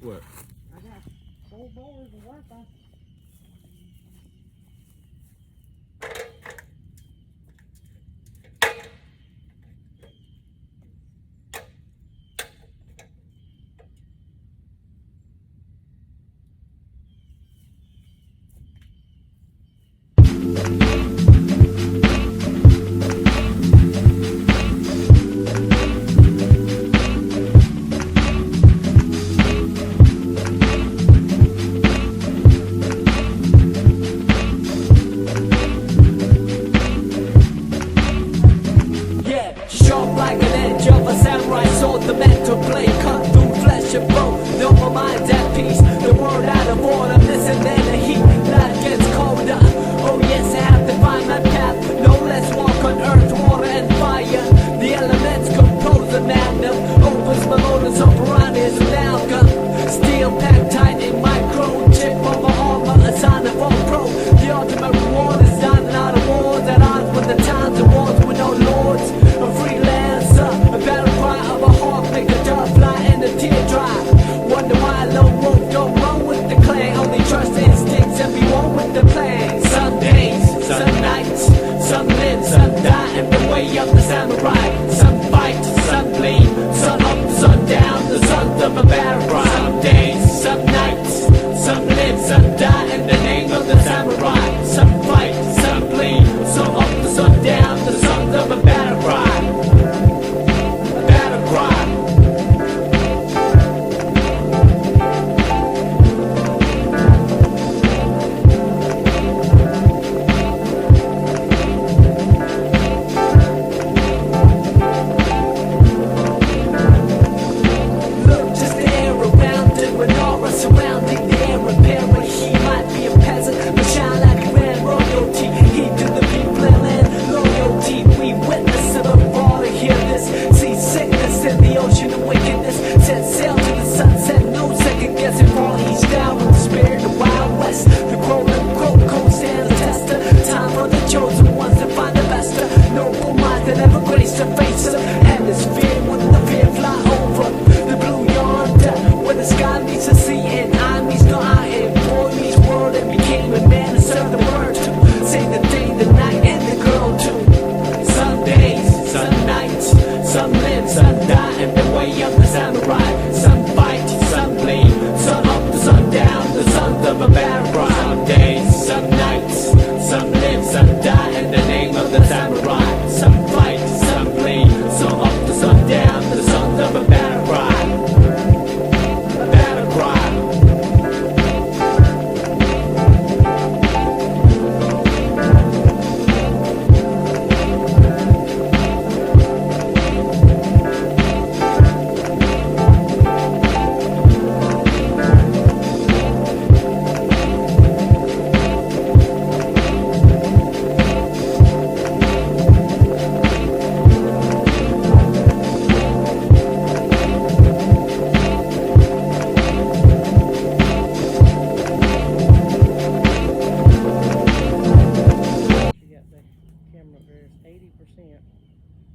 What? I got 4 boards to work on.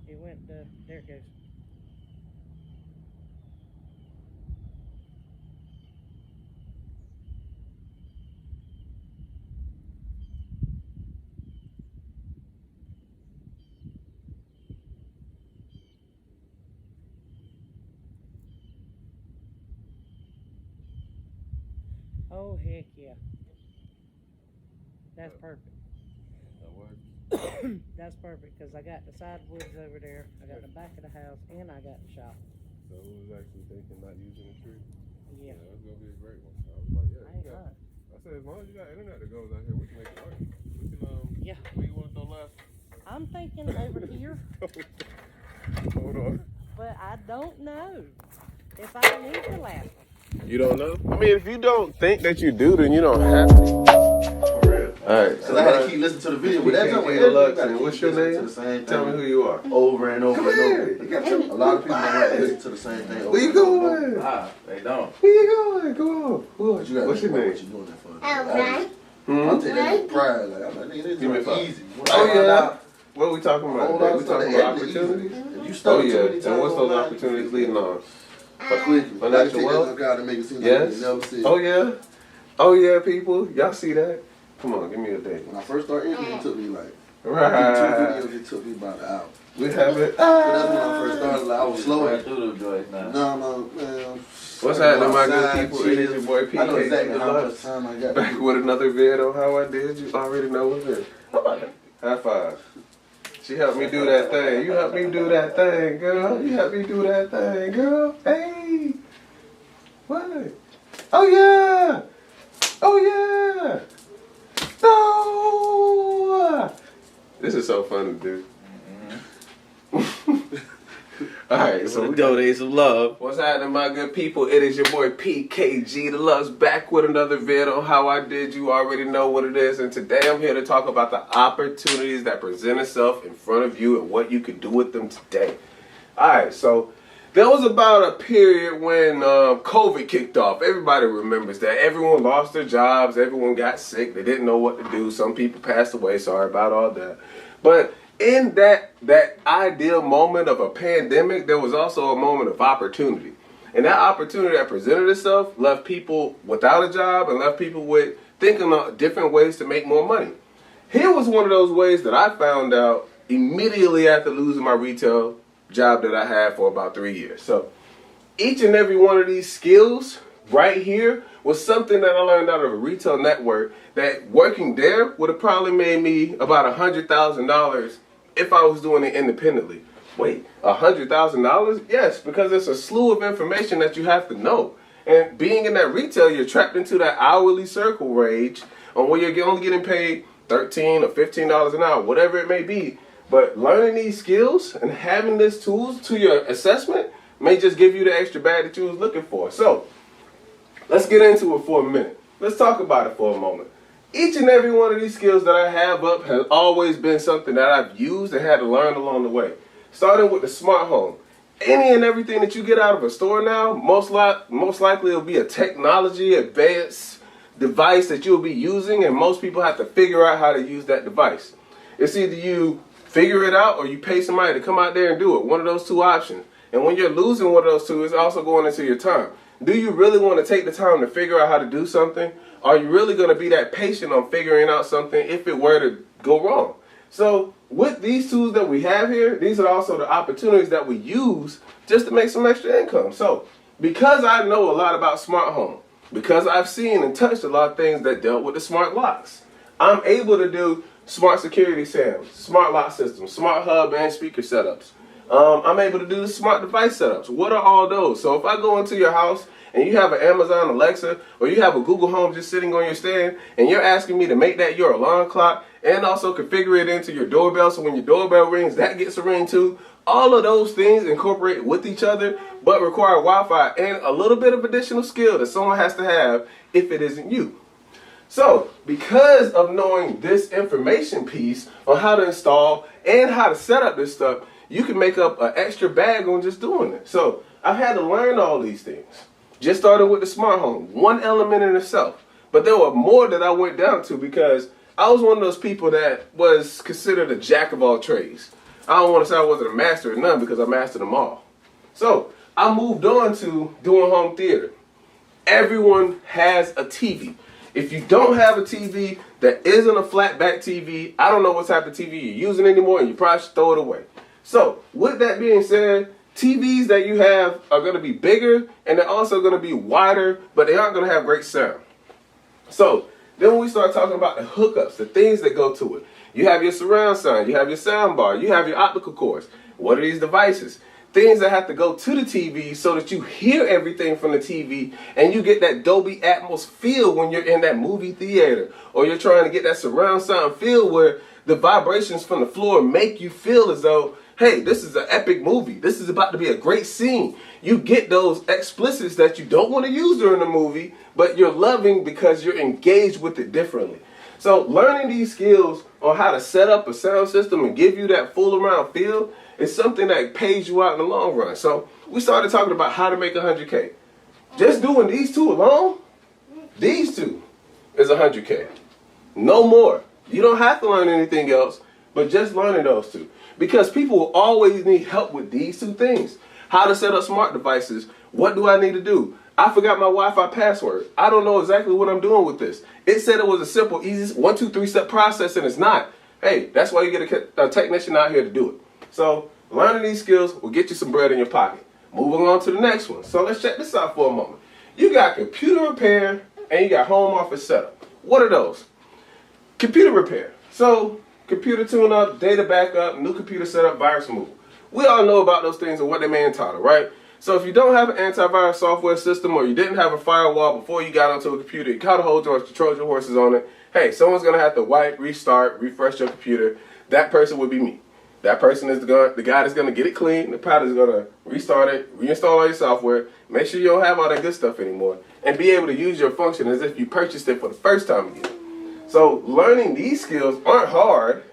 It went to, there it goes. Oh, heck yeah. That's perfect. That's perfect, because I got the side woods over there, I got the back of the house, and I got the shop. So who was actually thinking not using a tree? Yeah. That's going to be a great one. I was like, yeah. I ain't lying. I said, as long as you got internet that goes out here, we can make it work. We can, yeah. Where you want to throw last? I'm thinking over here. Hold on. But I don't know if I need the last one. You don't know? I mean, if you don't think that you do, then you don't have to. For real. Alright, so I had to keep listening to the video. But that's what what's your name? Tell me who you are. Over and over and over. A lot of people don't listen to the same thing over. Where you going? They don't. Where you going? Go on. What's your name? What you doing that for? I'll take that with pride. Like, I'm like, nigga, this is easy. Oh, yeah. What are we talking about? We're talking about opportunities? And you Oh, yeah. And what's those opportunities leading on? Quickly. I Financial can take wealth? that guy to make it seem like Yes. you never see it. Oh yeah. Oh yeah, people. Y'all see that? Come on, give me a date. When I first started interviewing, it took me like, Right. I did 2 videos, it took me about an hour. We have it. But that's when I first started, like, I was slow. Right through them joints now. No, man. What's happening, my good Outside, people? It is your boy PK. I know exactly how much time I got. Back with another vid on how I did. You already know what it is. How about that? High five. She helped me do that thing. You helped me do that thing, girl. You helped me do that thing, girl. Hey. What? Oh, yeah. Oh, yeah. No. This is so fun to do. All right, so we donate some love. What's happening, my good people? It is your boy PKG the Loves back with another vid on how I did. You already know what it is, and today I'm here to talk about the opportunities that present itself in front of you and what you can do with them today. All right, so there was about a period when COVID kicked off. Everybody remembers that. Everyone lost their jobs. Everyone got sick. They didn't know what to do. Some people passed away. Sorry about all that. But in that ideal moment of a pandemic, there was also a moment of opportunity. And that opportunity that presented itself left people without a job and left people with thinking of different ways to make more money. Here was one of those ways that I found out immediately after losing my retail job that I had for about 3 years. So each and every one of these skills right here was something that I learned out of a retail network that working there would have probably made me about $100,000 if I was doing it independently. Wait, $100,000? Yes, because it's a slew of information that you have to know. And being in that retail, you're trapped into that hourly circle range on where you're only getting paid $13 or $15 an hour, whatever it may be. But learning these skills and having these tools to your assessment may just give you the extra bag that you was looking for. So let's get into it for a minute. Let's talk about it for a moment. Each and every one of these skills that I have up has always been something that I've used and had to learn along the way. Starting with the smart home. Any and everything that you get out of a store now, most likely it'll be a technology advanced device that you'll be using, and most people have to figure out how to use that device. It's either you figure it out or you pay somebody to come out there and do it. One of those two options. And when you're losing one of those two, it's also going into your time. Do you really want to take the time to figure out how to do something? Are you really going to be that patient on figuring out something if it were to go wrong? So with these tools that we have here, these are also the opportunities that we use just to make some extra income. So because I know a lot about smart home, because I've seen and touched a lot of things that dealt with the smart locks, I'm able to do smart security SAMs, smart lock systems, smart hub and speaker setups. I'm able to do smart device setups. What are all those? So if I go into your house and you have an Amazon Alexa or you have a Google Home just sitting on your stand and you're asking me to make that your alarm clock and also configure it into your doorbell so when your doorbell rings, that gets a ring too. All of those things incorporate with each other but require Wi-Fi and a little bit of additional skill that someone has to have if it isn't you. So, because of knowing this information piece on how to install and how to set up this stuff, you can make up an extra bag on just doing it. So, I've had to learn all these things. Just started with the smart home, one element in itself. But there were more that I went down to because I was one of those people that was considered a jack of all trades. I don't want to say I wasn't a master of none because I mastered them all. So, I moved on to doing home theater. Everyone has a TV. If you don't have a TV that isn't a flat back TV, I don't know what type of TV you're using anymore and you probably should throw it away. So, with that being said, TVs that you have are going to be bigger and they're also going to be wider, but they aren't going to have great sound. So, then when we start talking about the hookups, the things that go to it, you have your surround sound, you have your sound bar, you have your optical cords. What are these devices? Things that have to go to the TV so that you hear everything from the TV and you get that Dolby Atmos feel when you're in that movie theater, or you're trying to get that surround sound feel where the vibrations from the floor make you feel as though, hey, this is an epic movie. This is about to be a great scene. You get those explicits that you don't want to use during the movie, but you're loving because you're engaged with it differently. So learning these skills on how to set up a sound system and give you that full around feel is something that pays you out in the long run. So we started talking about how to make 100K. Just doing these two alone, these two is 100K. No more. You don't have to learn anything else, but just learning those two. Because people will always need help with these two things. How to set up smart devices What do I need to do? I forgot my Wi-Fi password. I don't know exactly what I'm doing with this. It said it was a simple, easy 1, 2, 3 step process, and it's not. Hey, that's why you get a technician out here to do it. So learning these skills will get you some bread in your pocket. Moving on to the next one. So let's check this out for a moment. You got computer repair and you got home office setup. What are those? Computer repair. So computer tune-up, data backup, new computer setup, virus removal. We all know about those things and what they may entitle, right? So if you don't have an antivirus software system or you didn't have a firewall before you got onto a computer, you caught a hold George, controlled your horses on it, hey, someone's going to have to wipe, restart, refresh your computer. That person would be me. That person is the guy that's going to get it clean. The pilot is going to restart it, reinstall all your software, make sure you don't have all that good stuff anymore, and be able to use your function as if you purchased it for the first time again. So learning these skills aren't hard.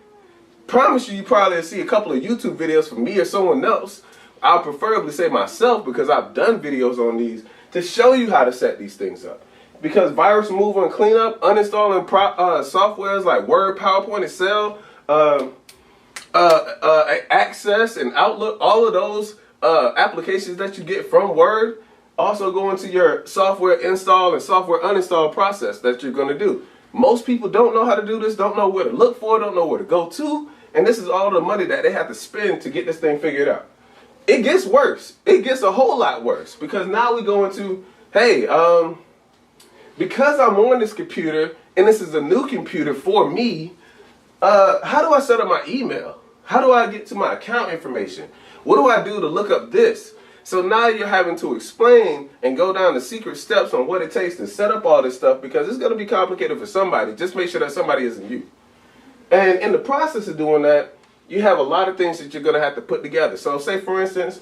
Promise you probably will see a couple of YouTube videos from me or someone else. I'll preferably say myself because I've done videos on these to show you how to set these things up. Because virus removal and cleanup, uninstalling softwares like Word, PowerPoint, Excel, Access, and Outlook, all of those applications that you get from Word also go into your software install and software uninstall process that you're going to do. Most people don't know how to do this, don't know where to look for, don't know where to go to, and this is all the money that they have to spend to get this thing figured out. It gets worse. It gets a whole lot worse because now we go into, hey, because I'm on this computer and this is a new computer for me, how do I set up my email? How do I get to my account information? What do I do to look up this? So now you're having to explain and go down the secret steps on what it takes to set up all this stuff because it's going to be complicated for somebody. Just make sure that somebody isn't you. And in the process of doing that, you have a lot of things that you're going to have to put together. So say, for instance,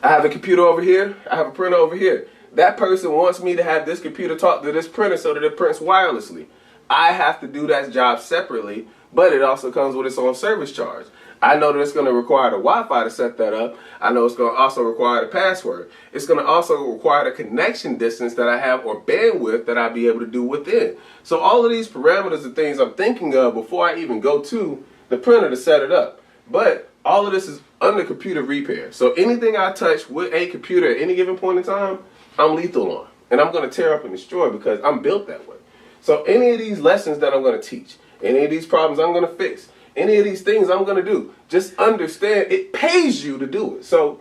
I have a computer over here. I have a printer over here. That person wants me to have this computer talk to this printer so that it prints wirelessly. I have to do that job separately, but it also comes with its own service charge. I know that it's going to require the Wi-Fi to set that up. I know it's going to also require the password. It's going to also require the connection distance that I have or bandwidth that I'll be able to do within. So all of these parameters are things I'm thinking of before I even go to the printer to set it up. But all of this is under computer repair. So anything I touch with a computer at any given point in time, I'm lethal on. And I'm going to tear up and destroy because I'm built that way. So any of these lessons that I'm going to teach, any of these problems I'm going to fix, any of these things I'm going to do, just understand it pays you to do it. So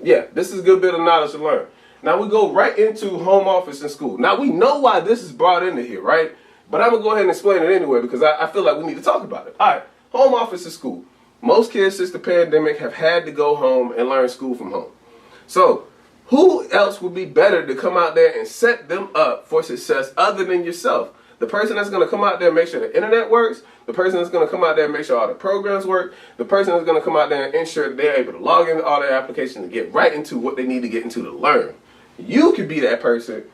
yeah, this is a good bit of knowledge to learn. Now we go right into home office and school. Now we know why this is brought into here, right? But I'm going to go ahead and explain it anyway because I feel like we need to talk about it. All right, home office and school. Most kids since the pandemic have had to go home and learn school from home. So who else would be better to come out there and set them up for success other than yourself? The person that's going to come out there and make sure the internet works, the person that's going to come out there and make sure all the programs work, the person that's going to come out there and ensure that they're able to log into all their applications and get right into what they need to get into to learn. You could be that person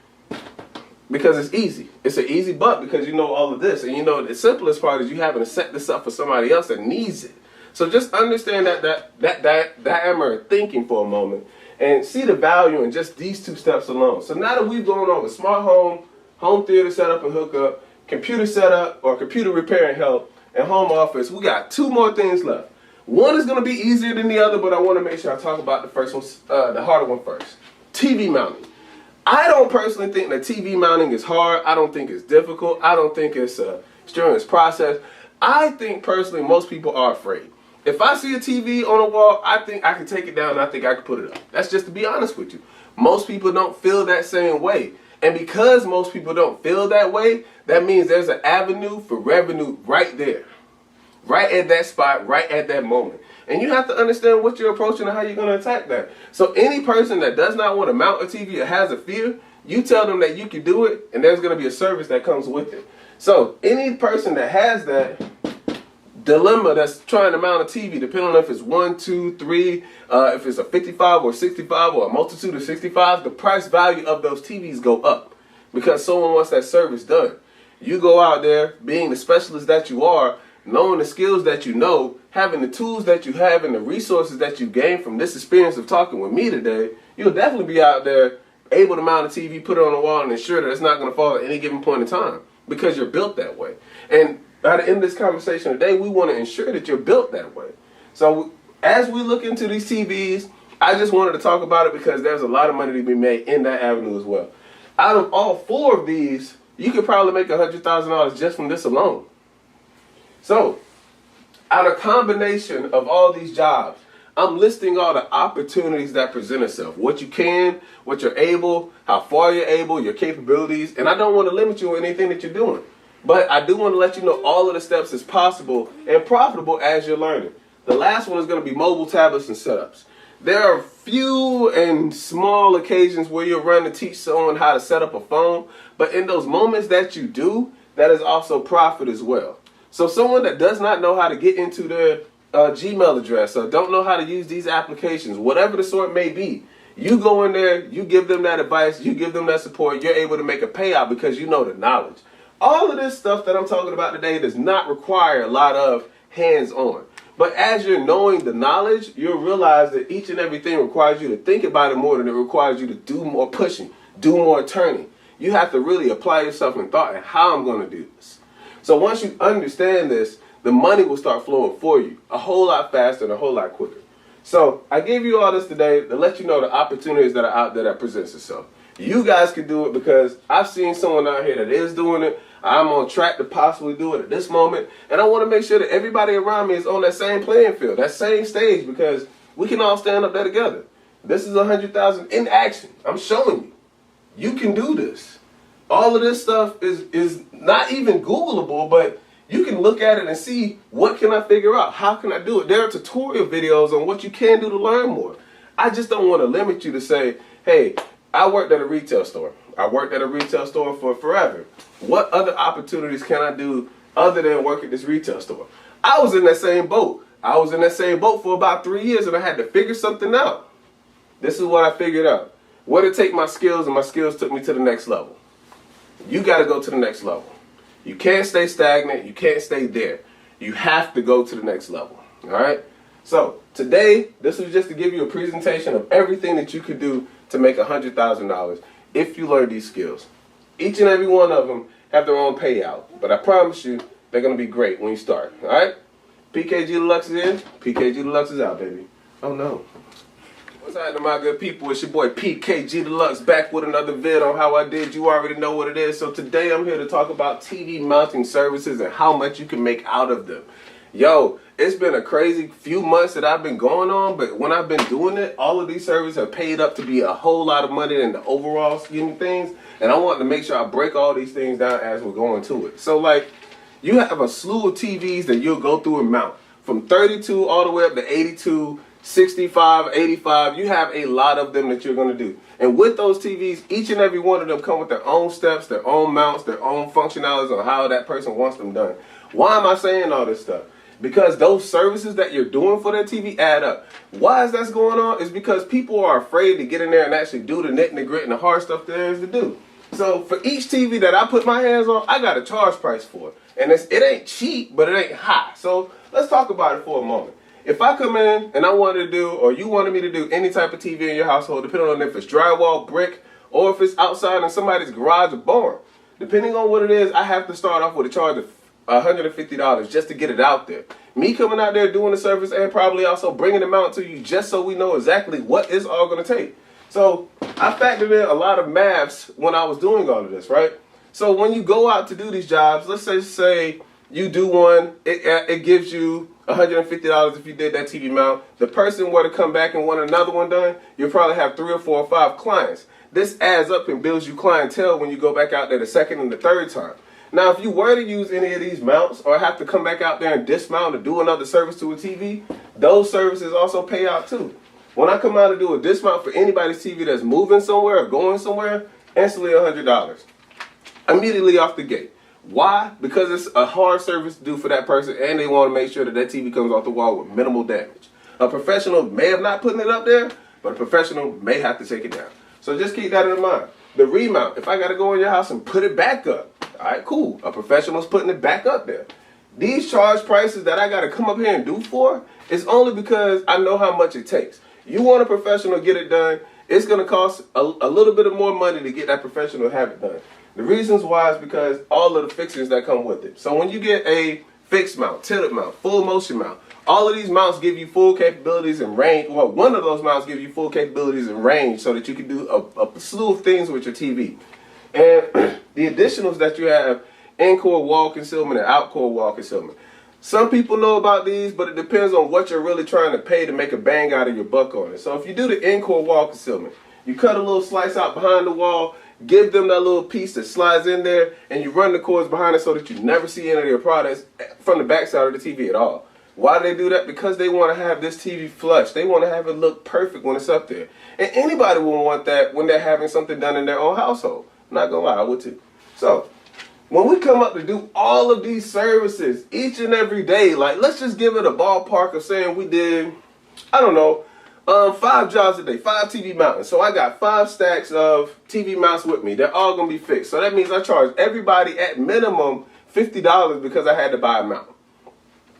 because it's easy. It's an easy buck because you know all of this. And you know the simplest part is you having to set this up for somebody else that needs it. So just understand that diameter of thinking for a moment and see the value in just these two steps alone. So now that we've gone over smart home theater setup and hookup, computer setup or computer repair and help, and home office, we got two more things left. One is going to be easier than the other, but I want to make sure I talk about the first one, the harder one first. TV mounting. I don't personally think that TV mounting is hard. I don't think it's difficult. I don't think it's a strenuous process. I think personally most people are afraid. If I see a TV on a wall, I think I can take it down and I think I can put it up. That's just to be honest with you. Most people don't feel that same way. And because most people don't feel that way, that means there's an avenue for revenue right there. Right at that spot, right at that moment. And you have to understand what you're approaching and how you're going to attack that. So any person that does not want to mount a TV or has a fear, you tell them that you can do it and there's going to be a service that comes with it. So any person that has that dilemma that's trying to mount a TV, depending on if it's 1, 2, 3, if it's a 55 or 65 or a multitude of 65, the price value of those TVs go up because someone wants that service done. You go out there being the specialist that you are, knowing the skills that you know, having the tools that you have and the resources that you gain from this experience of talking with me today, you'll definitely be out there able to mount a TV, put it on the wall, and ensure that it's not going to fall at any given point in time because you're built that way. And by the end of this conversation today, we want to ensure that you're built that way. So as we look into these TVs, I just wanted to talk about it because there's a lot of money to be made in that avenue as well. Out of all 4 of these, you could probably make $100,000 just from this alone. So, out of combination of all these jobs, I'm listing all the opportunities that present itself. What you can, what you're able, how far you're able, your capabilities. And I don't want to limit you on anything that you're doing. But I do want to let you know all of the steps is possible and profitable as you're learning. The last one is going to be mobile tablets and setups. There are few and small occasions where you're running to teach someone how to set up a phone. But in those moments that you do, that is also profit as well. So someone that does not know how to get into their Gmail address or don't know how to use these applications, whatever the sort may be, you go in there, you give them that advice, you give them that support, you're able to make a payout because you know the knowledge. All of this stuff that I'm talking about today does not require a lot of hands-on. But as you're knowing the knowledge, you'll realize that each and everything requires you to think about it more than it requires you to do more pushing, do more turning. You have to really apply yourself in thought and how I'm going to do this. So once you understand this, the money will start flowing for you a whole lot faster and a whole lot quicker. So I gave you all this today to let you know the opportunities that are out there that presents itself. You guys can do it because I've seen someone out here that is doing it. I'm on track to possibly do it at this moment. And I want to make sure that everybody around me is on that same playing field, that same stage, because we can all stand up there together. This is 100,000 in action. I'm showing you. You can do this. All of this stuff is not even Googleable, but you can look at it and see, what can I figure out? How can I do it? There are tutorial videos on what you can do to learn more. I just don't want to limit you to say, hey, I worked at a retail store. I worked at a retail store for forever. What other opportunities can I do other than work at this retail store? I was in that same boat. I was in that same boat for about 3 years and I had to figure something out. This is what I figured out. What did it take my skills, and my skills took me to the next level. You got to go to the next level. You can't stay stagnant. You can't stay there. You have to go to the next level. All right? So today, this was just to give you a presentation of everything that you could do to make $100,000 if you learn these skills. Each and every one of them have their own payout. But I promise you, they're going to be great when you start. All right? PKG Deluxe is in. PKG Deluxe is out, baby. Oh, no. What's happening, my good people? It's your boy PKG Deluxe back with another vid on how I did. You already know what it is. So today I'm here to talk about TV mounting services and how much you can make out of them. Yo, it's been a crazy few months that I've been going on, but when I've been doing it, all of these services have paid up to be a whole lot of money in the overall scheme of things. And I want to make sure I break all these things down as we're going to it. So like, you have a slew of TVs that you'll go through and mount. From 32 all the way up to 82, 65, 85, you have a lot of them that you're going to do. And with those TVs, each and every one of them come with their own steps, their own mounts, their own functionalities on how that person wants them done. Why am I saying all this stuff? Because those services that you're doing for that TV add up. Why is that going on? It's because people are afraid to get in there and actually do the nit and the grit and the hard stuff there is to do. So for each TV that I put my hands on, I got a charge price for it. And it ain't cheap, but it ain't high. So let's talk about it for a moment. If I come in and I wanted to do, or you wanted me to do any type of TV in your household, depending on if it's drywall, brick, or if it's outside in somebody's garage or barn, depending on what it is, I have to start off with a charge of $150 just to get it out there. Me coming out there doing the service and probably also bringing them out to you just so we know exactly what it's all going to take. So I factored in a lot of maths when I was doing all of this, right? So when you go out to do these jobs, let's say you do one, it gives you $150 if you did that TV mount. The person were to come back and want another one done, you'll probably have 3 or 4 or 5 clients. This adds up and builds you clientele when you go back out there the second and the third time. Now, if you were to use any of these mounts or have to come back out there and dismount or do another service to a TV, those services also pay out too. When I come out to do a dismount for anybody's TV that's moving somewhere or going somewhere, instantly $100. Immediately off the gate. Why? Because it's a hard service to do for that person and they want to make sure that that TV comes off the wall with minimal damage. A professional may have not put it up there, but a professional may have to take it down. So just keep that in mind. The remount, if I got to go in your house and put it back up, all right, cool. A professional's putting it back up there. These charge prices that I got to come up here and do for is only because I know how much it takes. You want a professional to get it done, it's going to cost a little bit of more money to get that professional to have it done. The reasons why is because all of the fixings that come with it. So when you get a fixed mount, tilted mount, full motion mount. All of these mounts give you full capabilities and range. Well, one of those mounts give you full capabilities and range so that you can do a slew of things with your TV. And the additionals that you have, in-core wall concealment and out-core wall concealment. Some people know about these, but it depends on what you're really trying to pay to make a bang out of your buck on it. So if you do the in-core wall concealment, you cut a little slice out behind the wall, give them that little piece that slides in there, and you run the cords behind it so that you never see any of their products from the backside of the TV at all. Why do they do that? Because they want to have this TV flush. They want to have it look perfect when it's up there. And anybody will want that when they're having something done in their own household. I'm not going to lie, I would too. So when we come up to do all of these services each and every day, like let's just give it a ballpark of saying we did, I don't know, 5 jobs a day, 5 TV mounts. So I got 5 stacks of TV mounts with me. They're all going to be fixed. So that means I charge everybody at minimum $50 because I had to buy a mount.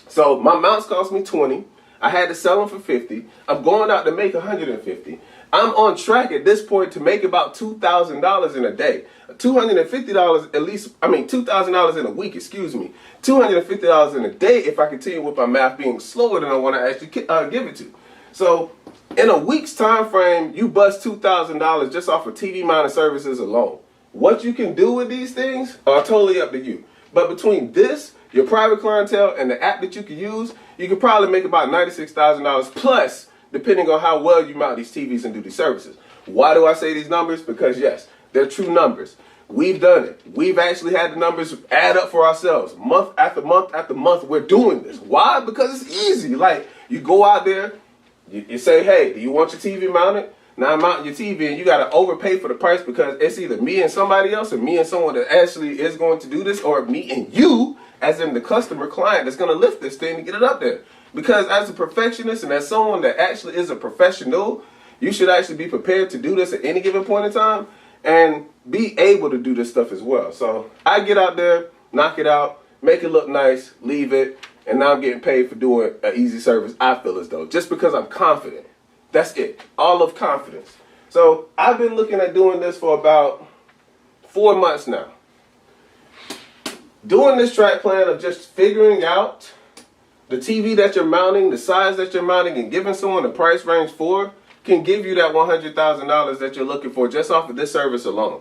So my mounts cost me $20. I had to sell them for $50. I'm going out to make $150. I'm on track at this point to make about $2,000 in a day. $250 at least, $2,000 in a week, excuse me. $250 in a day if I continue with my math being slower than I want to actually give it to. So in a week's time frame, you bust $2,000 just off of TV mounted services alone. What you can do with these things are totally up to you. But between this, your private clientele, and the app that you can use, you could probably make about $96,000 plus, depending on how well you mount these TVs and do these services. Why do I say these numbers? Because yes, they're true numbers. We've done it. We've actually had the numbers add up for ourselves. Month after month after month, we're doing this. Why? Because it's easy. Like, you go out there, you say, hey, do you want your TV mounted? Now I'm mounting your TV and you got to overpay for the price because it's either me and somebody else or me and someone that actually is going to do this, or me and you, as in the customer client, that's going to lift this thing to get it up there. Because as a perfectionist and as someone that actually is a professional, you should actually be prepared to do this at any given point in time and be able to do this stuff as well. So I get out there, knock it out, make it look nice, leave it, and now I'm getting paid for doing an easy service, I feel as though, just because I'm confident. That's it. All of confidence. So I've been looking at doing this for about 4 months now. Doing this track plan of just figuring out the TV that you're mounting, the size that you're mounting, and giving someone a price range for can give you that $100,000 that you're looking for just off of this service alone.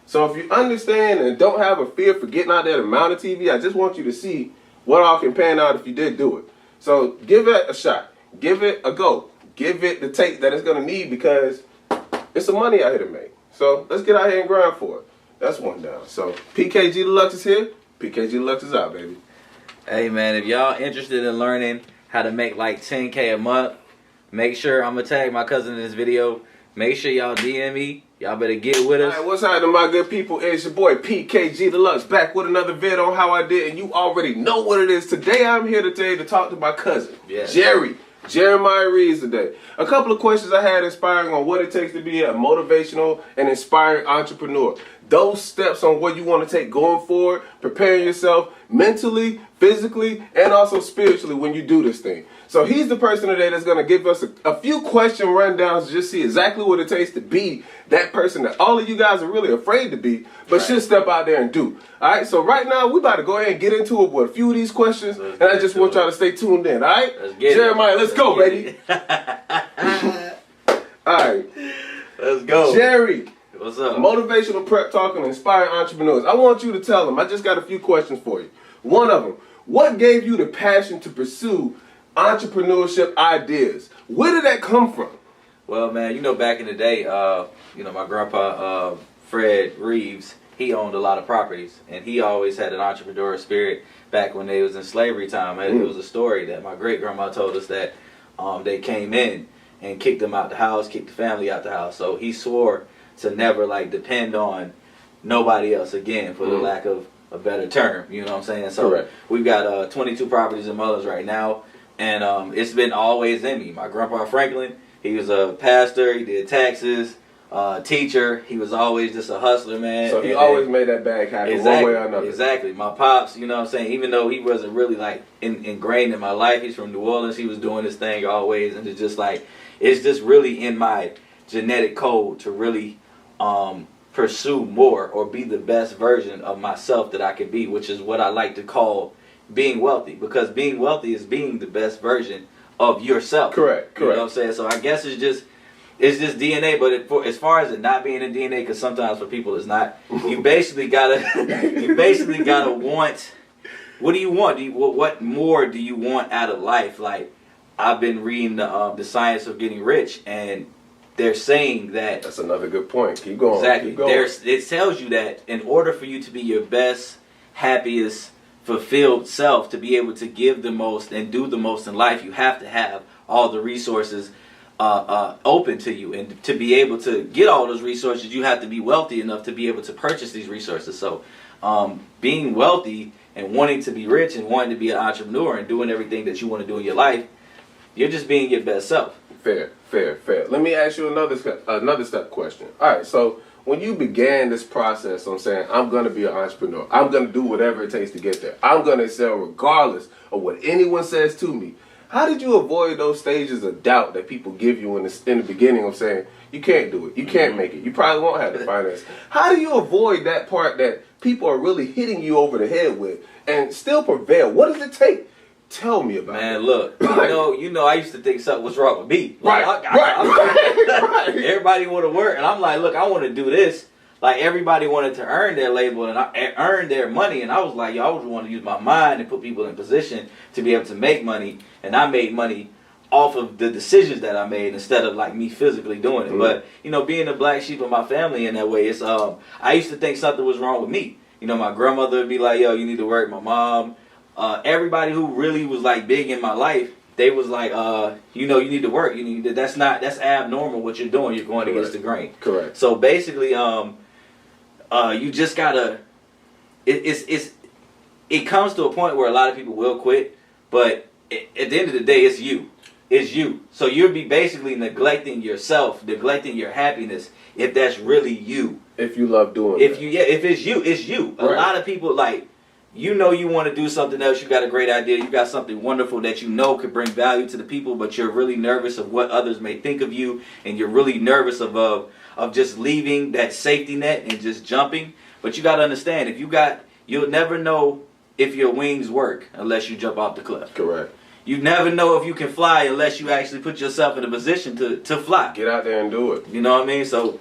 So if you understand and don't have a fear for getting out there to mount a TV, I just want you to see what all can pan out if you did do it. So give it a shot. Give it a go. Give it the take that it's going to need because it's some money out here to make. So let's get out here and grind for it. That's one down. So PKG Deluxe is here. PKG Deluxe is out, baby. Hey, man, if y'all interested in learning how to make like $10K a month, make sure I'm going to tag my cousin in this video. Make sure y'all DM me. Y'all better get with us. All right, what's happening, my good people? It's your boy PKG Deluxe back with another vid on how I did, and you already know what it is. Today I'm here today to talk to my cousin, Yes. Jeremiah Reeves today. A couple of questions I had inspiring on what it takes to be a motivational and inspiring entrepreneur. Those steps on what you want to take going forward, preparing yourself mentally, physically, and also spiritually when you do this thing. So he's the person today that's going to give us a few question rundowns to just see exactly what it takes to be that person that all of you guys are really afraid to be, but should step out there and do. All right, so right now we about to go ahead and get into it with a few of these questions, and I just want y'all to stay tuned in, all right? Jeremiah, let's go, baby. All right. Let's go. Jerry. What's up? Motivational prep talk and inspiring entrepreneurs. I want you to tell them. I just got a few questions for you. One of them, what gave you the passion to pursue entrepreneurship ideas? Where did that come from? Well, man, you know, back in the day, my grandpa, Fred Reeves, he owned a lot of properties, and he always had an entrepreneurial spirit back when they was in slavery time. It was a story that my great-grandma told us that they came in and kicked them out the house, kicked the family out the house. So he swore to never, depend on nobody else again, for the lack of a better term. You know what I'm saying? So Correct. We've got 22 properties in Mullins right now, and it's been always in me. My grandpa Franklin, he was a pastor, he did taxes, teacher. He was always just a hustler, man. So he always made that bag happen one way or another. Exactly. My pops, you know what I'm saying, even though he wasn't really ingrained in my life, he's from New Orleans, he was doing this thing always, and it's just really in my genetic code to really pursue more or be the best version of myself that I could be, which is what I like to call being wealthy, because being wealthy is being the best version of yourself. Correct. You know what I'm saying? So I guess it's just DNA. But as far as it not being in DNA, because sometimes for people it's not. You basically gotta want. What do you want? What more do you want out of life? Like, I've been reading the Science of Getting Rich, and they're saying that that's another good point. Keep going. Exactly. Keep going. It tells you that in order for you to be your best, happiest, fulfilled self, to be able to give the most and do the most in life, you have to have all the resources open to you. And to be able to get all those resources, you have to be wealthy enough to be able to purchase these resources. So being wealthy and wanting to be rich and wanting to be an entrepreneur and doing everything that you want to do in your life, you're just being your best self. Fair. Let me ask you another step question. All right, so when you began this process on saying, I'm going to be an entrepreneur, I'm going to do whatever it takes to get there, I'm going to excel regardless of what anyone says to me, how did you avoid those stages of doubt that people give you in the beginning of saying, you can't do it, you can't make it, you probably won't have the finance? How do you avoid that part that people are really hitting you over the head with and still prevail? What does it take? Tell me about it. Man, look, you know, I used to think something was wrong with me. Right. Everybody want to work, and I'm like, look, I want to do this. Like, everybody wanted to earn their label and earn their money, and I was like, yo, I always want to use my mind and put people in position to be able to make money, and I made money off of the decisions that I made instead of like me physically doing it. Mm-hmm. But you know, being the black sheep of my family in that way, it's I used to think something was wrong with me. You know, my grandmother would be like, yo, you need to work. My mom. Everybody who really was like big in my life, they was like, you know, you need to work. That's abnormal what you're doing. You're going against the grain. Correct. So basically, you just gotta. It comes to a point where a lot of people will quit, but at the end of the day, it's you. It's you. So you'll be basically neglecting yourself, neglecting your happiness, if that's really you. If you love doing it. If it's you, it's you. Right. A lot of people like. You know you want to do something else, you got a great idea, you got something wonderful that you know could bring value to the people, but you're really nervous of what others may think of you, and you're really nervous of just leaving that safety net and just jumping. But you got to understand, you'll never know if your wings work unless you jump off the cliff. Correct. You never know if you can fly unless you actually put yourself in a position to fly. Get out there and do it. You know what I mean? So,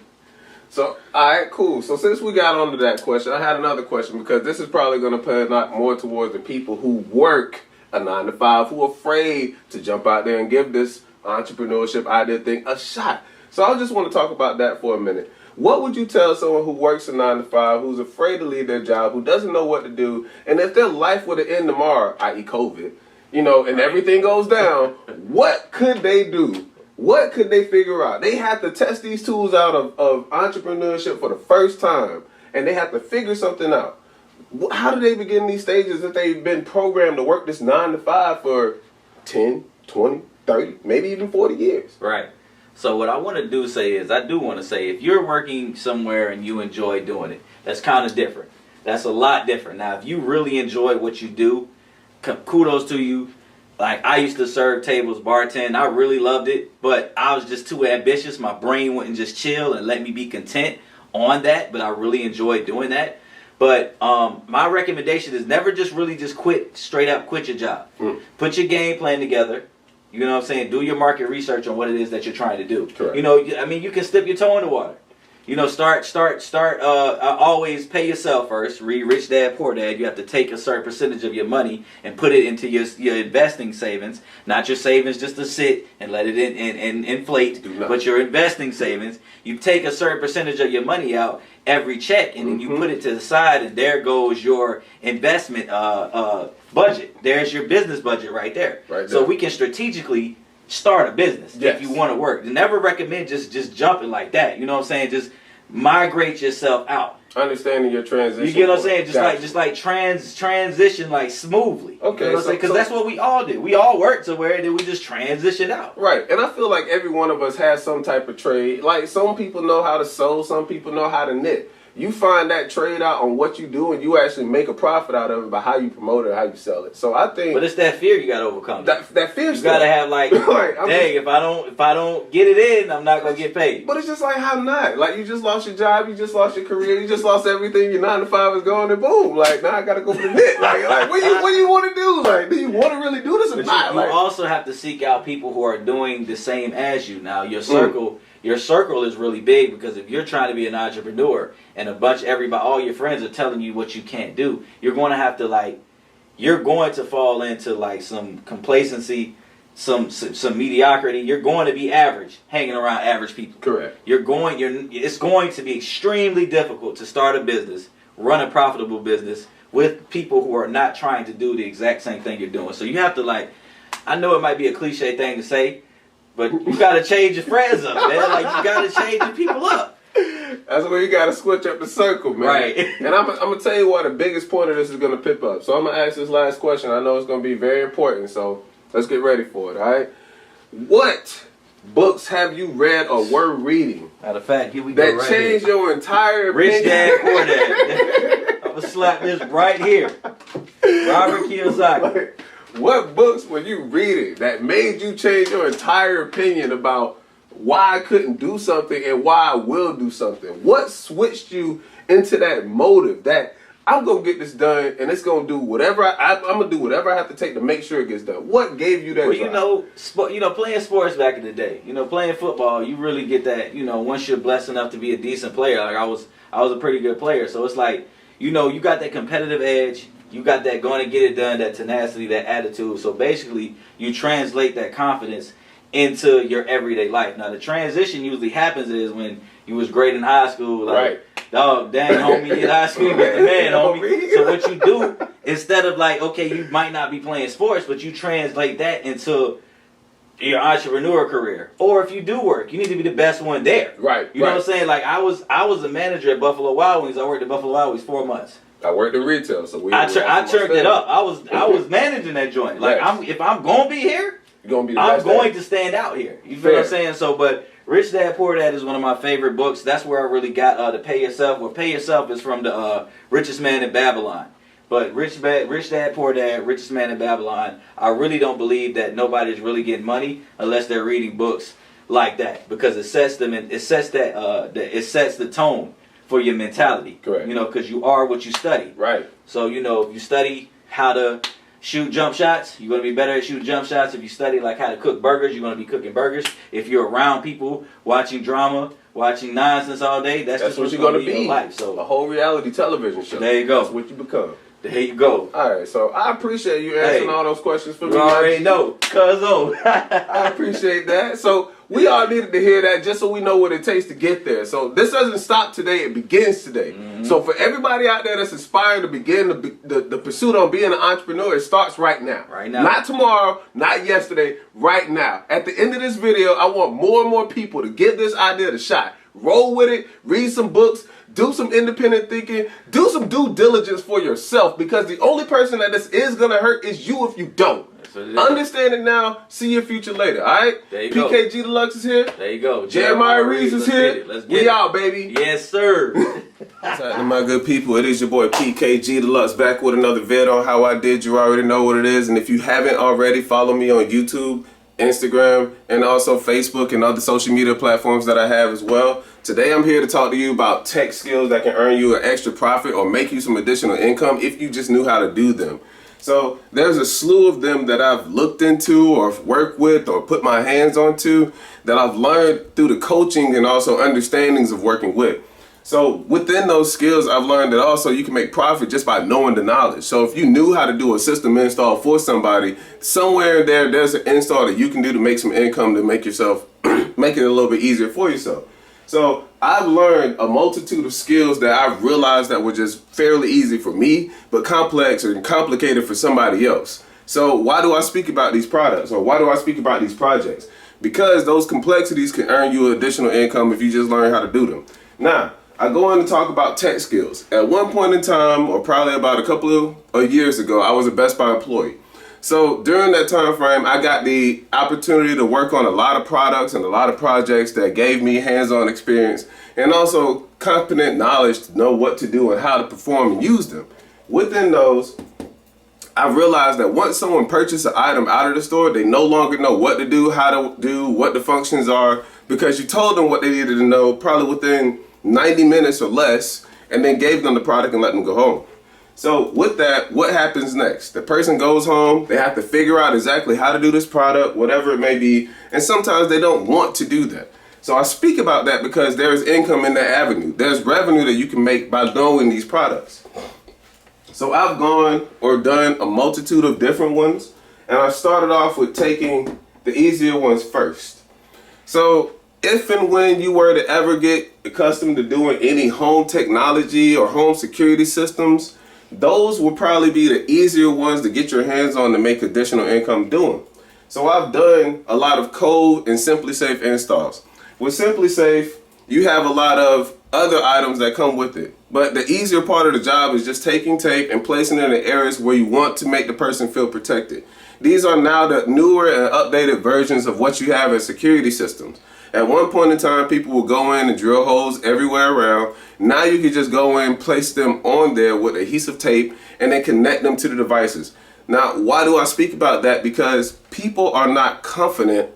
all right, cool. So since we got onto that question, I had another question, because this is probably going to pay a lot more towards the people who work a 9-to-5, who are afraid to jump out there and give this entrepreneurship idea thing a shot. So I just want to talk about that for a minute. What would you tell someone who works a 9-to-5, who's afraid to leave their job, who doesn't know what to do, and if their life were to end tomorrow, i.e. COVID, you know, and everything goes down, what could they do? What could they figure out? They have to test these tools out of entrepreneurship for the first time, and they have to figure something out. How do they begin these stages if they've been programmed to work this 9-to-5 for 10, 20, 30, maybe even 40 years? Right. So what I want to do say is, I do want to say, if you're working somewhere and you enjoy doing it, that's kind of different. That's a lot different. Now, if you really enjoy what you do, kudos to you. Like, I used to serve tables, bartend. I really loved it, but I was just too ambitious. My brain wouldn't just chill and let me be content on that, but I really enjoyed doing that. But my recommendation is never just straight up quit your job. Put your game plan together. You know what I'm saying? Do your market research on what it is that you're trying to do. Correct. You know, I mean, you can dip your toe in the water. You know, always pay yourself first. Read Rich Dad, Poor Dad. You have to take a certain percentage of your money and put it into your investing savings. Not your savings just to sit and let it inflate, but your investing savings. You take a certain percentage of your money out every check, and then you put it to the side, and there goes your investment budget. There's your business budget right there. So we can strategically start a business if you want to work. Never recommend just jumping like that. You know what I'm saying? Just migrate yourself out. Understanding your transition. You get what I'm saying? Just like transition like smoothly. Okay. You know what I'm saying? Because that's what we all do. We all work somewhere and then we just transition out. Right. And I feel like every one of us has some type of trade. Like, some people know how to sew, some people know how to knit. you find that trade out on what you do, and you actually make a profit out of it by how you promote it, how you sell it. So I think, but it's that fear you got to overcome. That fear. You got to have like, dang, if I don't get it in, I'm not gonna get paid. But it's just like, how not? Like, you just lost your job, you just lost your career, you just lost everything. Your 9 to 5 is gone, and boom. Like, now I gotta go for the net. Like what do you want to do? Like, do you want to really do this or But not? you also have to seek out people who are doing the same as you. Now, your circle is really big, because if you're trying to be an entrepreneur and all your friends are telling you what you can't do, you're going to have to you're going to fall into like some complacency, some mediocrity. You're going to be average, hanging around average people. Correct. It's going to be extremely difficult to start a business, run a profitable business with people who are not trying to do the exact same thing you're doing. So you have to I know it might be a cliche thing to say, but you got to change your friends up, man. Like, you got to change your people up. That's where you got to switch up the circle, man. Right. And I'm going to tell you why the biggest point of this is going to pip up. So I'm going to ask this last question. I know it's going to be very important, so let's get ready for it, all right? What books have you read or were reading Matter of fact, here we go. that changed your entire Rich opinion? Dad, Poor Dad. I'm going to slap this right here. Robert Kiyosaki. What books were you reading that made you change your entire opinion about why I couldn't do something and why I will do something? What switched you into that motive that I'm going to get this done and it's going to do whatever I'm going to do whatever I have to take to make sure it gets done? What gave you that drive? Playing sports back in the day, playing football, you really get that, once you're blessed enough to be a decent player. Like I was a pretty good player. So it's like, you got that competitive edge. You got that going to get it done, that tenacity, that attitude. So basically, you translate that confidence into your everyday life. Now, the transition usually happens is when you was great in high school. Like, right. Dog, dang, homie, in high school, you was the man, homie. So what you do, instead of okay, you might not be playing sports, but you translate that into your entrepreneur career. Or if you do work, you need to be the best one there. Right. You know what I'm saying? Like, I was a manager at Buffalo Wild Wings. I worked at Buffalo Wild Wings 4 months. I worked in retail, so I turned it up. I was managing that joint. Like, yes. if I'm gonna be here, You're gonna be the I'm best going at to stand out here. You feel what I'm saying? So, but Rich Dad Poor Dad is one of my favorite books. That's where I really got the Pay Yourself. Well, Pay Yourself is from the Richest Man in Babylon. But Rich Dad Poor Dad, Richest Man in Babylon. I really don't believe that nobody's really getting money unless they're reading books like that, because it sets them and it sets the tone for your mentality. Correct. Because you are what you study. Right. So, if you study how to shoot jump shots, you're going to be better at shooting jump shots. If you study how to cook burgers, you're going to be cooking burgers. If you're around people watching drama, watching nonsense all day, that's just what you're going to be in life. So a whole reality television show. There you go. That's what you become. There you go. All right, so I appreciate you answering all those questions for me. You already know, cuzzo. I appreciate that. So we all needed to hear that just so we know what it takes to get there. So this doesn't stop today; it begins today. Mm-hmm. So for everybody out there that's inspired to begin the pursuit on being an entrepreneur, it starts right now. Right now. Not tomorrow, not yesterday. Right now. At the end of this video, I want more and more people to give this idea a shot. Roll with it. Read some books. Do some independent thinking. Do some due diligence for yourself, because the only person that this is going to hurt is you if you don't. Understand it now. See your future later. All right? There you PKG Deluxe is here. There you go. Jeremiah Reeves is here. We out, baby. Yes, sir. What's happening, my good people? It is your boy PKG Deluxe back with another vid on how I did. You already know what it is. And if you haven't already, follow me on YouTube, Instagram, and also Facebook and other social media platforms that I have as well. Today I'm here to talk to you about tech skills that can earn you an extra profit or make you some additional income if you just knew how to do them. So there's a slew of them that I've looked into or worked with or put my hands onto that I've learned through the coaching and also understandings of working with. So within those skills, I've learned that also you can make profit just by knowing the knowledge. So if you knew how to do a system install for somebody, somewhere there's an install that you can do to make some income to make yourself, make it a little bit easier for yourself. So I've learned a multitude of skills that I've realized that were just fairly easy for me, but complex and complicated for somebody else. So why do I speak about these products, or why do I speak about these projects? Because those complexities can earn you additional income if you just learn how to do them. Now, I go on to talk about tech skills. At one point in time, or probably about a couple of years ago, I was a Best Buy employee. So during that time frame, I got the opportunity to work on a lot of products and a lot of projects that gave me hands-on experience and also competent knowledge to know what to do and how to perform and use them. Within those, I realized that once someone purchases an item out of the store, they no longer know what to do, how to do, what the functions are, because you told them what they needed to know probably within 90 minutes or less, and then gave them the product and let them go home. So with that, what happens next? The person goes home, they have to figure out exactly how to do this product, whatever it may be, and sometimes they don't want to do that. So I speak about that because there's income in that avenue. There's revenue that you can make by knowing these products. So I've gone or done a multitude of different ones, and I started off with taking the easier ones first. So if and when you were to ever get accustomed to doing any home technology or home security systems, those will probably be the easier ones to get your hands on to make additional income doing. So I've done a lot of code and SimpliSafe installs. With SimpliSafe, you have a lot of other items that come with it. But the easier part of the job is just taking tape and placing it in the areas where you want to make the person feel protected. These are now the newer and updated versions of what you have as security systems. At one point in time, people would go in and drill holes everywhere around. Now you can just go in, place them on there with adhesive tape, and then connect them to the devices. Now, why do I speak about that? Because people are not confident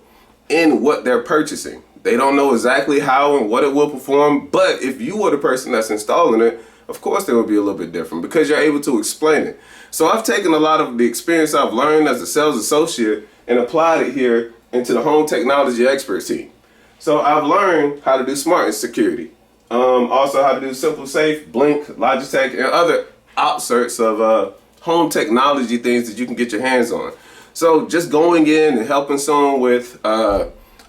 in what they're purchasing. They don't know exactly how and what it will perform, but if you were the person that's installing it, of course they would be a little bit different because you're able to explain it. So I've taken a lot of the experience I've learned as a sales associate and applied it here into the home technology expert team. So I've learned how to do smart security, also how to do SimpliSafe, Blink, Logitech, and other outserts of home technology things that you can get your hands on. So just going in and helping someone with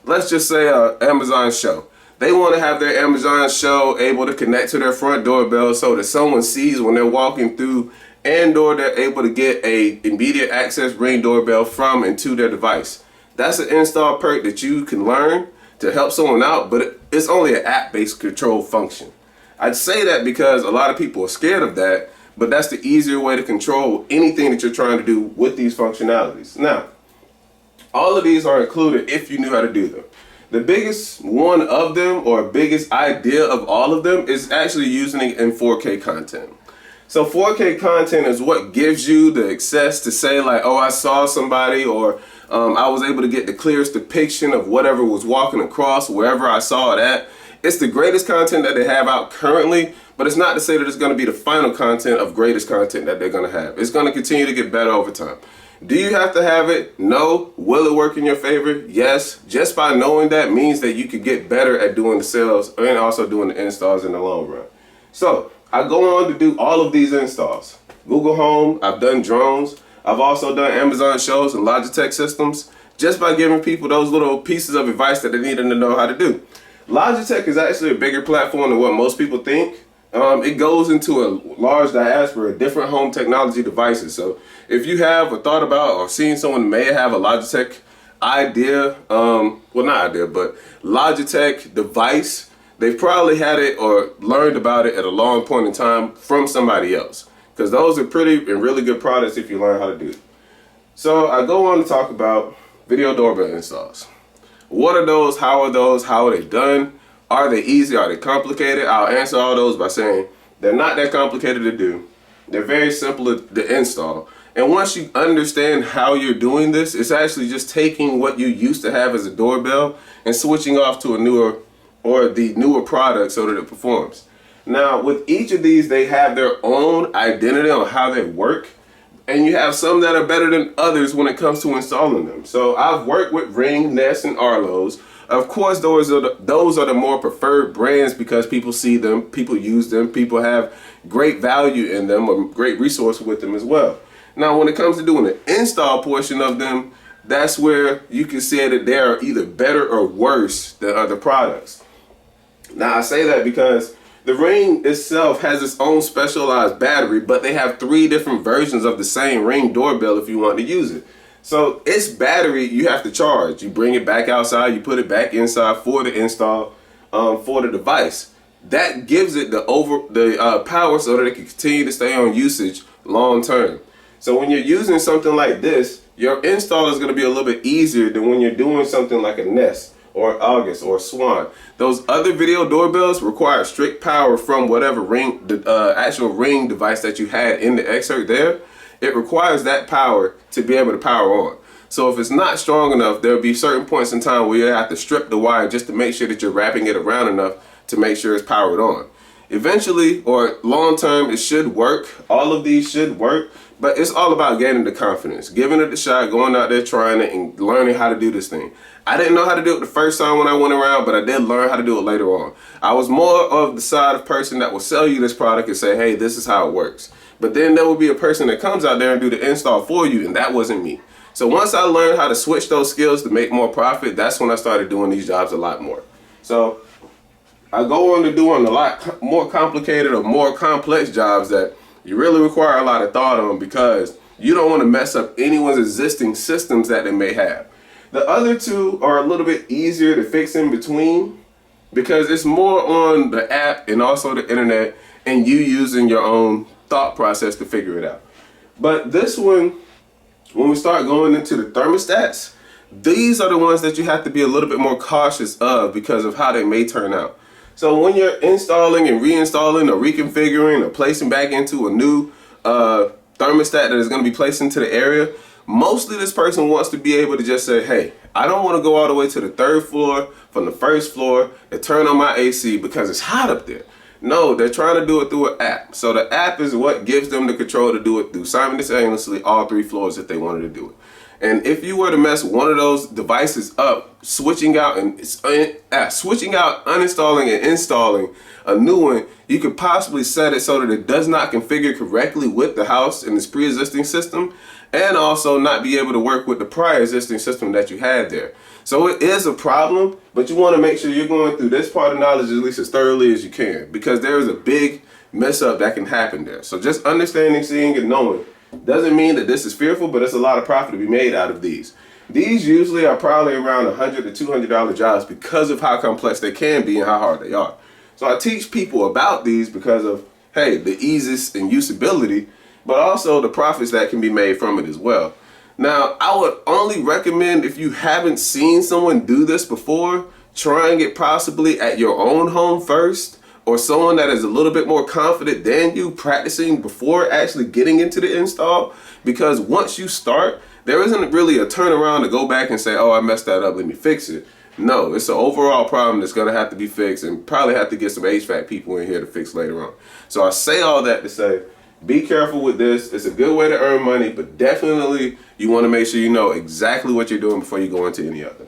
let's just say an Amazon show. They want to have their Amazon show able to connect to their front doorbell so that someone sees when they're walking through, and or they're able to get a immediate access Ring doorbell from and to their device. That's an install perk that you can learn to help someone out, but it's only an app-based control function. I'd say that because a lot of people are scared of that, but that's the easier way to control anything that you're trying to do with these functionalities. Now, all of these are included if you knew how to do them. The biggest one of them, or biggest idea of all of them, is actually using it in 4K content. So 4K content is what gives you the access to say like, oh, I saw somebody, or I was able to get the clearest depiction of whatever was walking across wherever I saw it at. It's the greatest content that they have out currently, but it's not to say that it's going to be the final content of greatest content that they're going to have. It's going to continue to get better over time. Do you have to have it? No. Will it work in your favor? Yes. Just by knowing that means that you could get better at doing the sales and also doing the installs in the long run. So I go on to do all of these installs. Google Home, I've done drones. I've also done Amazon shows and Logitech systems, just by giving people those little pieces of advice that they need to know how to do. Logitech is actually a bigger platform than what most people think. It goes into a large diaspora of different home technology devices. So if you have or thought about or seen someone may have a Logitech idea, well not idea, but Logitech device, they've probably had it or learned about it at a long point in time from somebody else. Because those are pretty and really good products if you learn how to do it. So I go on to talk about video doorbell installs. What are those? How are those? How are they done? Are they easy? Are they complicated? I'll answer all those by saying they're not that complicated to do. They're very simple to install. And once you understand how you're doing this, it's actually just taking what you used to have as a doorbell and switching off to a newer or the newer product so that it performs. Now, with each of these, they have their own identity on how they work. And you have some that are better than others when it comes to installing them. So I've worked with Ring, Nest, and Arlo's. Of course, those are the more preferred brands because people see them, people use them, people have great value in them or great resource with them as well. Now, when it comes to doing the install portion of them, that's where you can say that they are either better or worse than other products. Now, I say that because the Ring itself has its own specialized battery, but they have 3 different versions of the same Ring doorbell if you want to use it. So its battery you have to charge. You bring it back outside, you put it back inside for the install for the device. That gives it the power so that it can continue to stay on usage long term. So when you're using something like this, your install is going to be a little bit easier than when you're doing something like a Nest or August or Swan. Those other video doorbells require strict power from whatever ring, the actual ring device that you had in the excerpt there. It requires that power to be able to power on. So if it's not strong enough, there'll be certain points in time where you have to strip the wire just to make sure that you're wrapping it around enough to make sure it's powered on. Eventually, or long term, it should work. All of these should work, but it's all about gaining the confidence, giving it a shot, going out there, trying it, and learning how to do this thing. I didn't know how to do it the first time when I went around, but I did learn how to do it later on. I was more of the side of person that will sell you this product and say, hey, this is how it works. But then there will be a person that comes out there and do the install for you, and that wasn't me. So once I learned how to switch those skills to make more profit, that's when I started doing these jobs a lot more. So I go on to doing a lot more complicated or more complex jobs that you really require a lot of thought on, because you don't want to mess up anyone's existing systems that they may have. The other two are a little bit easier to fix in between, because it's more on the app and also the internet and you using your own thought process to figure it out. But this one, when we start going into the thermostats, these are the ones that you have to be a little bit more cautious of because of how they may turn out. So when you're installing and reinstalling or reconfiguring or placing back into a new thermostat that is going to be placed into the area, mostly this person wants to be able to just say, hey, I don't want to go all the way to the 3rd floor from the 1st floor and turn on my AC because it's hot up there. No, they're trying to do it through an app. So the app is what gives them the control to do it through simultaneously all 3 floors if they wanted to do it. And if you were to mess one of those devices up, switching out, uninstalling and installing a new one, you could possibly set it so that it does not configure correctly with the house and its pre-existing system, and also not be able to work with the prior existing system that you had there. So it is a problem, but you want to make sure you're going through this part of knowledge at least as thoroughly as you can, because there is a big mess up that can happen there. So just understanding, seeing, and knowing doesn't mean that this is fearful, but it's a lot of profit to be made out of these. These usually are probably around $100 to $200 jobs because of how complex they can be and how hard they are. So I teach people about these because of, hey, the ease and usability, but also the profits that can be made from it as well. Now, I would only recommend, if you haven't seen someone do this before, trying it possibly at your own home first, or someone that is a little bit more confident than you, practicing before actually getting into the install. Because once you start, there isn't really a turnaround to go back and say, oh, I messed that up, let me fix it. No, it's an overall problem that's going to have to be fixed, and probably have to get some HVAC people in here to fix later on. So I say all that to say, be careful with this. It's a good way to earn money, but definitely you want to make sure you know exactly what you're doing before you go into any other.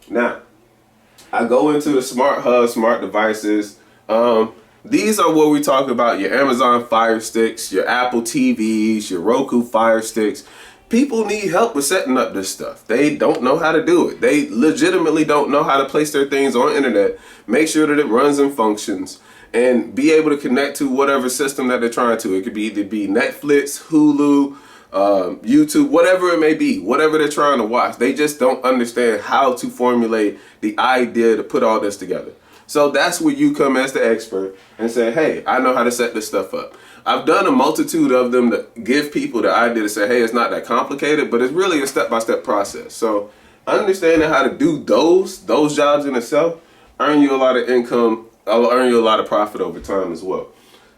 Now, I go into the smart hub, smart devices. These are where we talk about your Amazon Fire Sticks, your Apple TVs, your Roku Fire Sticks. People need help with setting up this stuff. They don't know how to do it. They legitimately don't know how to place their things on the internet, make sure that it runs and functions, and be able to connect to whatever system that they're trying to. It could be either be Netflix, Hulu, YouTube, whatever it may be, whatever they're trying to watch. They just don't understand how to formulate the idea to put all this together. So that's where you come as the expert and say, hey, I know how to set this stuff up. I've done a multitude of them to give people the idea to say, hey, it's not that complicated, but it's really a step-by-step process. So understanding how to do those jobs in itself earn you a lot of income. I'll earn you a lot of profit over time as well.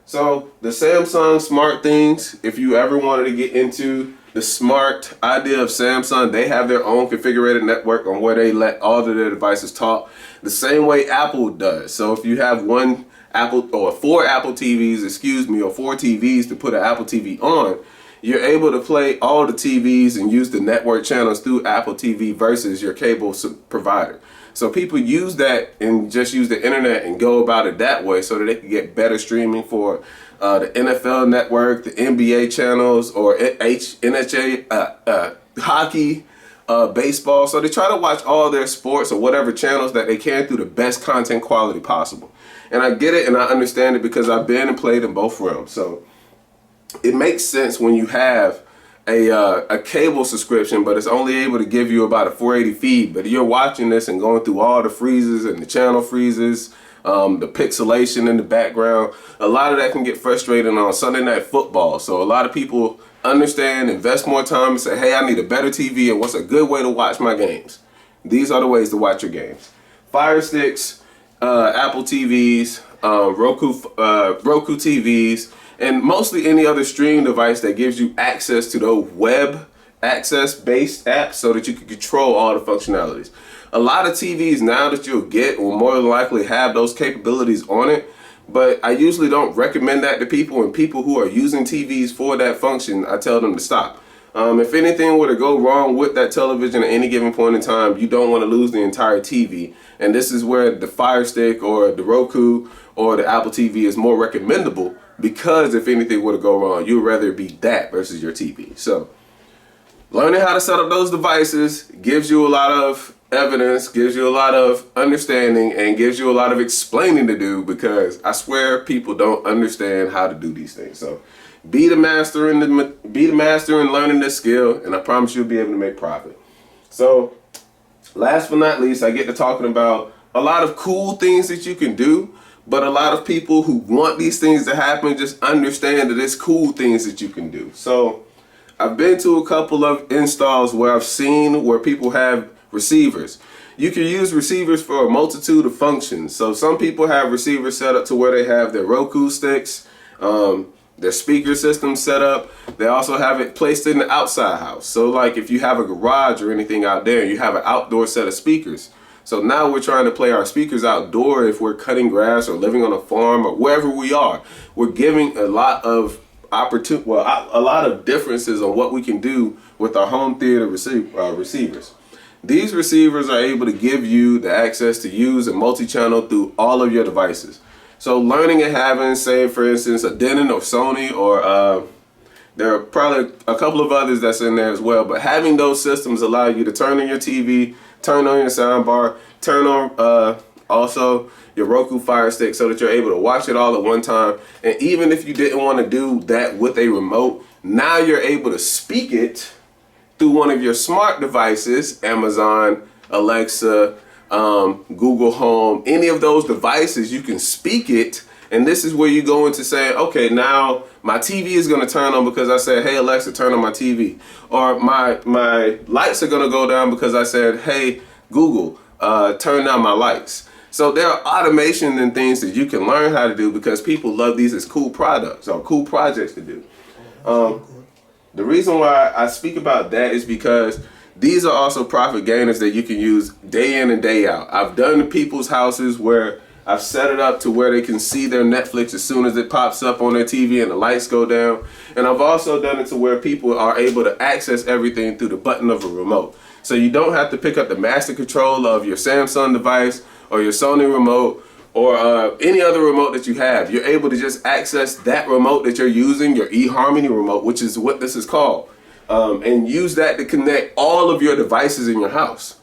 So the Samsung smart things, if you ever wanted to get into the smart idea of Samsung, they have their own configured network on where they let all of their devices talk the same way Apple does. So if you have one Apple or 4 Apple TVs, or 4 TVs to put an Apple TV on, you're able to play all the TVs and use the network channels through Apple TV versus your cable provider. So people use that and just use the internet and go about it that way so that they can get better streaming for the NFL network, the NBA channels, or NHA, hockey, baseball. So they try to watch all their sports or whatever channels that they can through the best content quality possible. And I get it and I understand it because I've been and played in both realms. So it makes sense when you have a cable subscription, but it's only able to give you about a 480 feed. But you're watching this and going through all the freezes and the channel freezes, the pixelation in the background. A lot of that can get frustrating on Sunday Night Football. So a lot of people understand, invest more time and say, hey, I need a better TV, and what's a good way to watch my games? These are the ways to watch your games. Fire Sticks, Apple TVs, Roku TVs, and mostly any other streaming device that gives you access to those web access-based apps so that you can control all the functionalities. A lot of TVs now that you'll get will more than likely have those capabilities on it, but I usually don't recommend that to people, and people who are using TVs for that function, I tell them to stop. If anything were to go wrong with that television at any given point in time, you don't want to lose the entire TV. And this is where the Fire Stick or the Roku or the Apple TV is more recommendable, because if anything were to go wrong, you'd rather be that versus your TV. So learning how to set up those devices gives you a lot of evidence, gives you a lot of understanding, and gives you a lot of explaining to do, because I swear people don't understand how to do these things. So be the master in learning this skill, and I promise you'll be able to make profit. So last but not least, I get to talking about a lot of cool things that you can do, but a lot of people who want these things to happen just understand that it's cool things that you can do. So I've been to a couple of installs where I've seen where people have receivers. You can use receivers for a multitude of functions. So some people have receivers set up to where they have their Roku sticks, their speaker system set up. They also have it placed in the outside house. So like if you have a garage or anything out there, you have an outdoor set of speakers. So now we're trying to play our speakers outdoor if we're cutting grass or living on a farm or wherever we are. We're giving a lot of a lot of differences on what we can do with our home theater receivers. These receivers are able to give you the access to use a multi-channel through all of your devices. So learning and having, say for instance, a Denon or Sony, or there are probably a couple of others that's in there as well, but having those systems allow you to turn on your TV, turn on your soundbar, turn on also your Roku Fire Stick, so that you're able to watch it all at one time. And even if you didn't want to do that with a remote, now you're able to speak it through one of your smart devices, Amazon, Alexa, Google Home, any of those devices, you can speak it. And this is where you go into saying, okay, now my TV is going to turn on because I said, hey Alexa, turn on my TV. Or my lights are going to go down because I said, hey Google, turn down my lights. So there are automation and things that you can learn how to do because people love these as cool products or cool projects to do. The reason why I speak about that is because these are also profit gainers that you can use day in and day out. I've done people's houses where I've set it up to where they can see their Netflix as soon as it pops up on their TV and the lights go down. And I've also done it to where people are able to access everything through the button of a remote. So you don't have to pick up the master control of your Samsung device or your Sony remote or any other remote that you have. You're able to just access that remote that you're using, your eHarmony remote, which is what this is called, and use that to connect all of your devices in your house.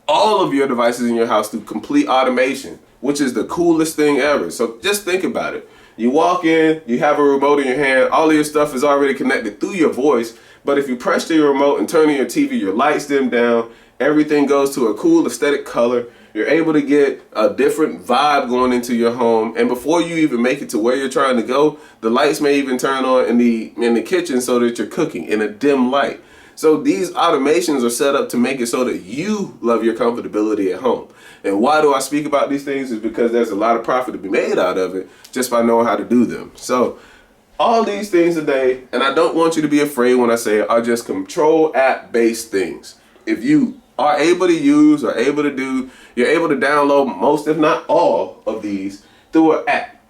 All of your devices in your house through complete automation, which is the coolest thing ever. So just think about it. You walk in, you have a remote in your hand, all of your stuff is already connected through your voice, but if you press to your remote and turn on your TV, your lights dim down, everything goes to a cool aesthetic color. You're able to get a different vibe going into your home, and before you even make it to where you're trying to go, the lights may even turn on in the kitchen so that you're cooking in a dim light. So these automations are set up to make it so that you love your comfortability at home. And why do I speak about these things? Is because there's a lot of profit to be made out of it just by knowing how to do them. So all these things today, and I don't want you to be afraid when I say it, are just control app based things. If you are able to use or able to do, you're able to download most, if not all, of these through an app.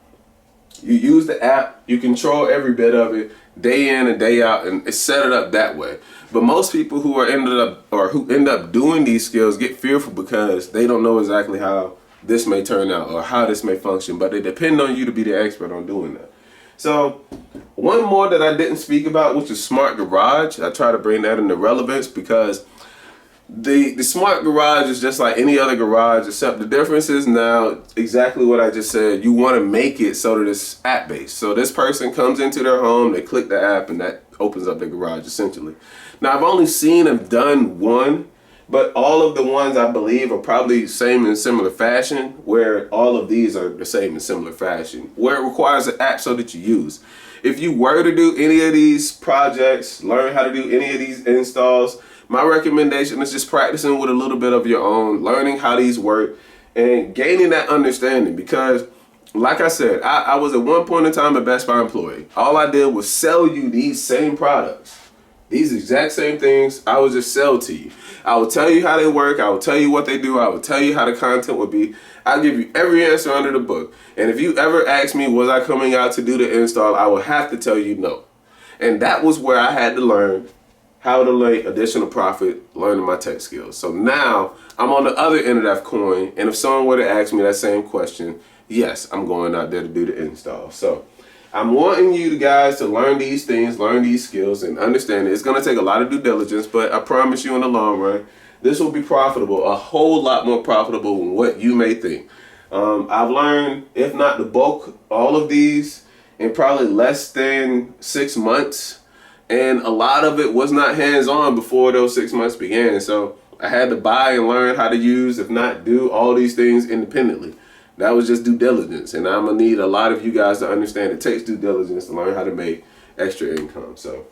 You use the app, you control every bit of it, day in and day out, and it's set it up that way. But most people who end up doing these skills get fearful because they don't know exactly how this may turn out or how this may function, but they depend on you to be the expert on doing that. So one more that I didn't speak about, which is smart garage. I try to bring that into relevance because the smart garage is just like any other garage, except the difference is now exactly what I just said. You want to make it so that it's app based. So this person comes into their home, they click the app, and that opens up the garage essentially. Now I've only seen and done one, but all of the ones I believe are probably same in similar fashion, where all of these are the same in similar fashion, where it requires an app so that you use. If you were to do any of these projects, learn how to do any of these installs, my recommendation is just practicing with a little bit of your own, learning how these work, and gaining that understanding. Because like I said, I was at one point in time a Best Buy employee. All I did was sell you these same products. These exact same things I would just sell to you. I will tell you how they work. I will tell you what they do. I will tell you how the content would be. I'll give you every answer under the book. And if you ever ask me, was I coming out to do the install, I will have to tell you no. And that was where I had to learn how to make additional profit, learning my tech skills. So now I'm on the other end of that coin. And if someone were to ask me that same question, yes, I'm going out there to do the install. So I'm wanting you guys to learn these things, learn these skills, and understand it. It's going to take a lot of due diligence, but I promise you in the long run, this will be profitable, a whole lot more profitable than what you may think. I've learned, if not the bulk, all of these in probably less than 6 months. And a lot of it was not hands-on before those 6 months began. So I had to buy and learn how to use, if not do, all these things independently. That was just due diligence. And I'm going to need a lot of you guys to understand it takes due diligence to learn how to make extra income. So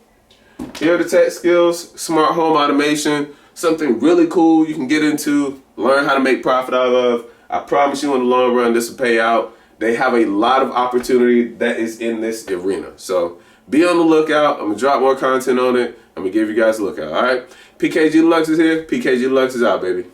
here are the tech skills, smart home automation, something really cool you can get into, learn how to make profit out of. I promise you in the long run, this will pay out. They have a lot of opportunity that is in this arena. So be on the lookout. I'm going to drop more content on it. I'm going to give you guys a lookout. All right. PKG Deluxe is here. PKG Deluxe is out, baby.